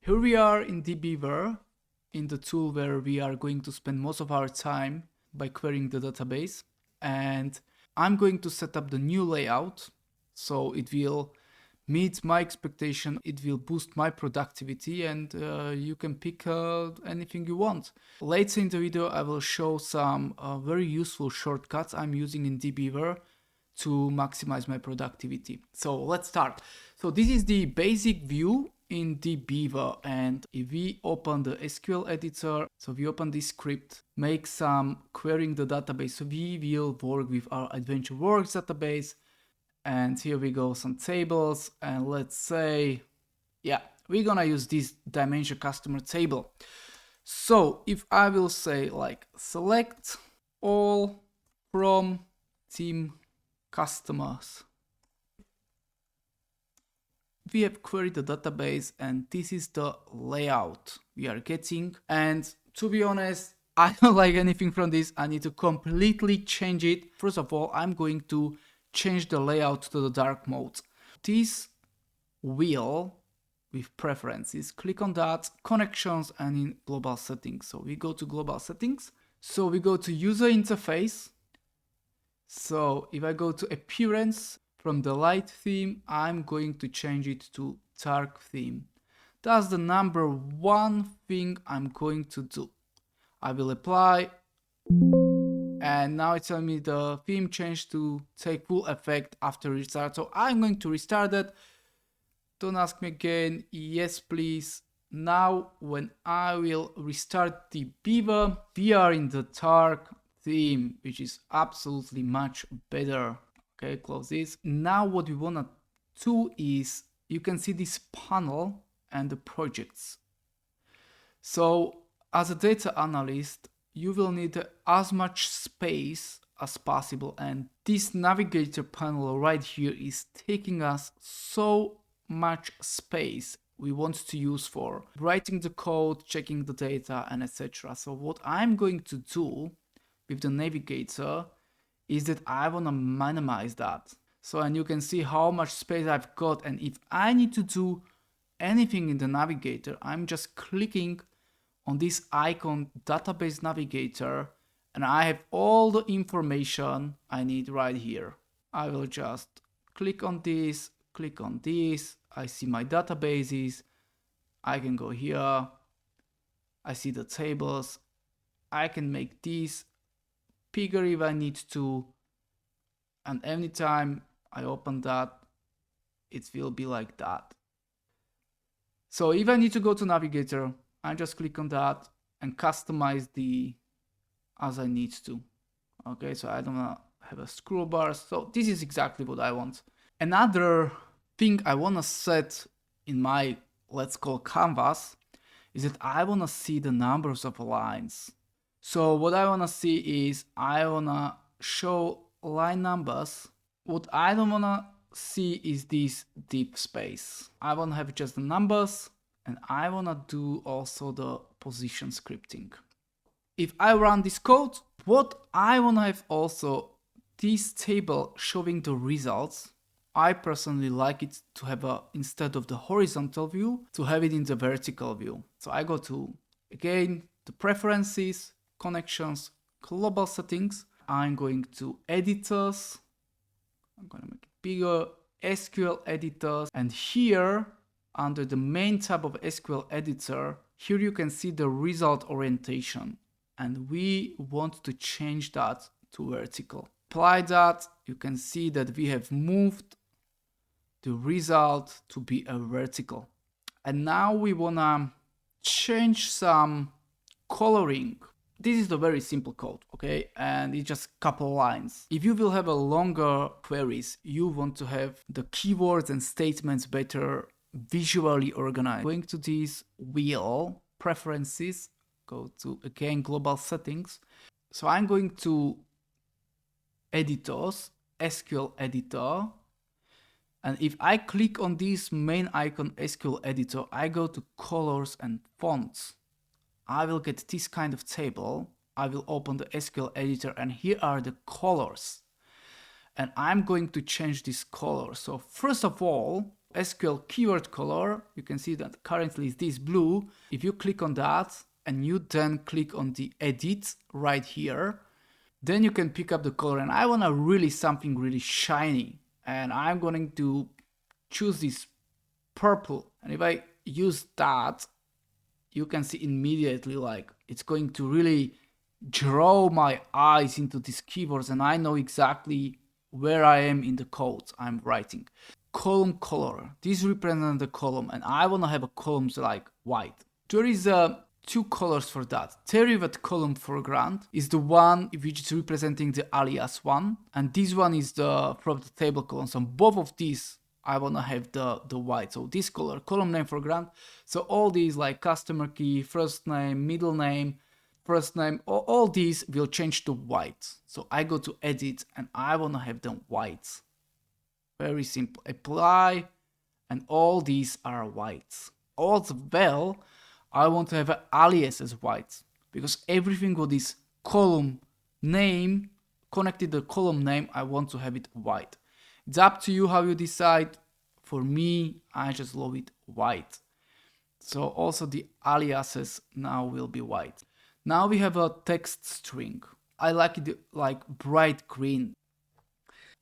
Here we are in DBeaver, in the tool where we are going to spend most of our time by querying the database. And I'm going to set up the new layout so it will meet my expectation, it will boost my productivity, and you can pick anything you want. Later in the video I will show some very useful shortcuts I'm using in DBeaver to maximize my productivity. So let's start. So this is the basic view in DBeaver, and if we open the SQL editor, so we open this script, make some querying the database. So we will work with our AdventureWorks database, and here we go, some tables, and let's say, yeah, we're gonna use this dimension customer table. So if I will say like select all from team customers, we have queried the database, and this is the layout we are getting. And to be honest, I don't like anything from this. I need to completely change it. First of all, I'm going to change the layout to the dark mode. This wheel with preferences, click on that, connections, and in global settings. So we go to global settings. So we go to user interface. So if I go to appearance, from the light theme, I'm going to change it to dark theme. That's the number one thing I'm going to do. I will apply, and now it's telling me the theme change to take full effect after restart. So I'm going to restart it. Don't ask me again. Yes, please. Now when I will restart the DBeaver, we are in the dark theme, which is absolutely much better. Okay, close this. Now what we want to do is, you can see this panel and the projects. So as a data analyst, you will need as much space as possible, and this navigator panel right here is taking us so much space we want to use for writing the code, checking the data, and etc. So what I'm going to do with the navigator is that I want to minimize that. So, and you can see how much space I've got, and if I need to do anything in the navigator, I'm just clicking on this icon, database navigator, and I have all the information I need right here. I will just click on this, I see my databases, I can go here, I see the tables, I can make these bigger if I need to, and anytime I open that, it will be like that. So if I need to go to navigator, I just click on that and customize the as I need to. Okay, so I don't want to have a scroll bar. So this is exactly what I want. Another thing I want to set in my, let's call canvas, is that I want to see the numbers of lines. So what I want to see is, I want to show line numbers. What I don't want to see is this deep space. I want to have just the numbers, and I want to do also the position scripting. If I run this code, what I want to have also this table showing the results. I personally like it to have instead of the horizontal view, to have it in the vertical view. So I go to, again, the preferences, connections, global settings. I'm going to editors. I'm going to make it bigger, SQL editors. And here, under the main tab of SQL editor, here you can see the result orientation. And we want to change that to vertical. Apply that, you can see that we have moved the result to be a vertical. And now we want to change some coloring. This is the very simple code, okay? And it's just a couple lines. If you will have a longer queries, you want to have the keywords and statements better visually organized. Going to this wheel, preferences, go to, again, global settings. So I'm going to editors, SQL editor. And if I click on this main icon, SQL editor, I go to colors and fonts. I will get this kind of table. I will open the SQL editor, and here are the colors. And I'm going to change this color. So first of all, SQL keyword color, you can see that currently is this blue. If you click on that and you then click on the edit right here, then you can pick up the color, and I want to really something really shiny, and I'm going to choose this purple, and if I use that, you can see immediately like it's going to really draw my eyes into these keywords, and I know exactly where I am in the code I'm writing. Column color, this represents the column, and I want to have a columns like white. There is two colors for that. Derived column foreground is the one which is representing the alias one, and this one is the from the table column. So both of these I want to have the white. So this color, column name foreground. So all these like customer key, first name, middle name, first name, all these will change to white. So I go to edit and I want to have them white. Very simple. Apply, and all these are white. Also well, I want to have an alias as white, because everything with this column name connected to the column name, I want to have it white. It's up to you how you decide. For me, I just love it white. So also the aliases now will be white. Now we have a text string. I like it like bright green.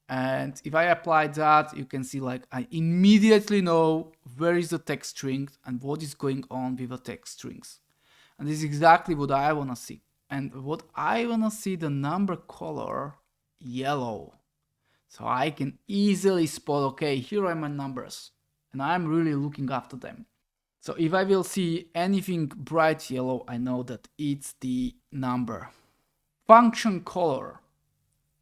And if I apply that, you can see like I immediately know where is the text string and what is going on with the text strings. And this is exactly what I want to see. And what I want to see, the number color yellow. So I can easily spot, okay, here are my numbers, and I'm really looking after them. So if I will see anything bright yellow, I know that it's the number. Function color.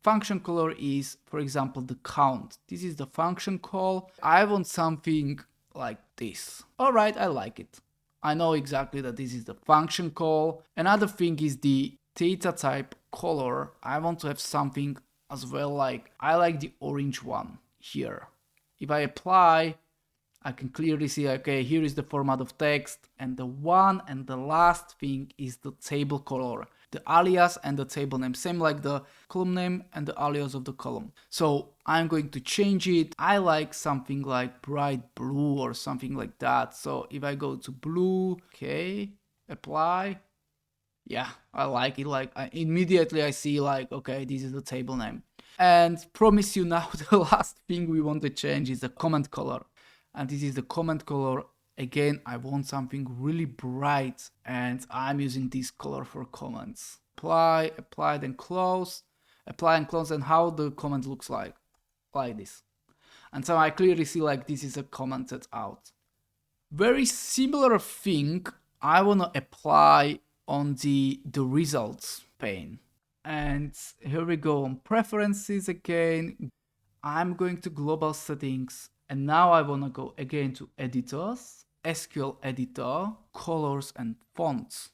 Function color is, for example, the count. This is the function call. I want something like this. All right, I like it. I know exactly that this is the function call. Another thing is the data type color. I want to have something as well, like I like the orange one here. If I apply, I can clearly see, okay, here is the format of text, and the one and the last thing is the table color, the alias and the table name, same like the column name and the alias of the column. So I'm going to change it. I like something like bright blue or something like that. So if I go to blue, okay, apply. Yeah, I like it. Like immediately I see like, okay, this is the table name. And promise you now, the last thing we want to change is the comment color. And this is the comment color. Again, I want something really bright, and I'm using this color for comments. Apply, then close, apply and close, and how the comment looks like this. And so I clearly see like this is a commented out. Very similar thing I want to apply on the results pane. And here we go on preferences again. I'm going to global settings, and now I want to go again to editors, SQL editor, colors and fonts.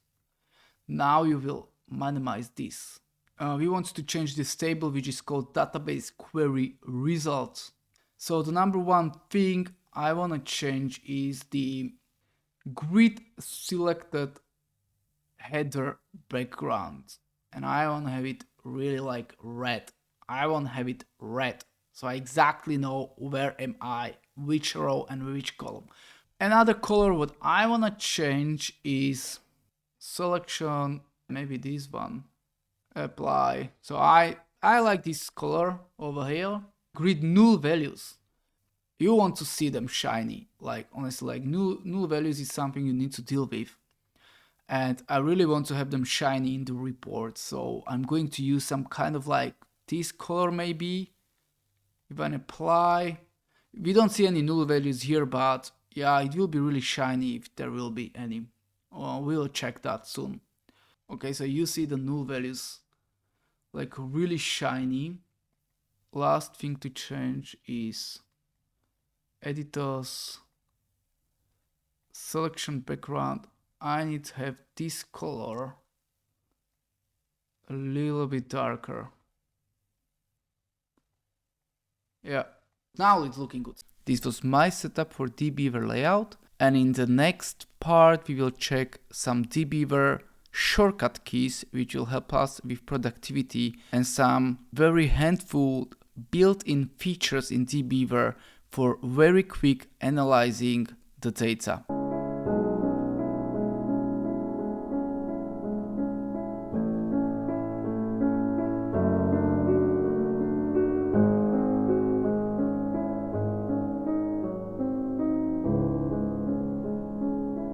Now you will minimize this. We want to change this table, which is called database query results. So the number one thing I want to change is the grid selected header background, and I want to have it really like red. I want to have it red, so I exactly know where am I, which row and which column. Another color what I want to change is selection, maybe this one, apply. So I like this color over here. Grid null values. You want to see them shiny. Like honestly, like null values is something you need to deal with. And I really want to have them shiny in the report. So I'm going to use some kind of like this color maybe. If I apply, we don't see any null values here, but yeah, it will be really shiny if there will be any. We'll check that soon. Okay, so you see the null values like really shiny. Last thing to change is editors, selection background. I need to have this color a little bit darker. Yeah, now it's looking good. This was my setup for DBeaver layout, and in the next part we will check some DBeaver shortcut keys which will help us with productivity and some very handful built-in features in DBeaver for very quick analyzing the data.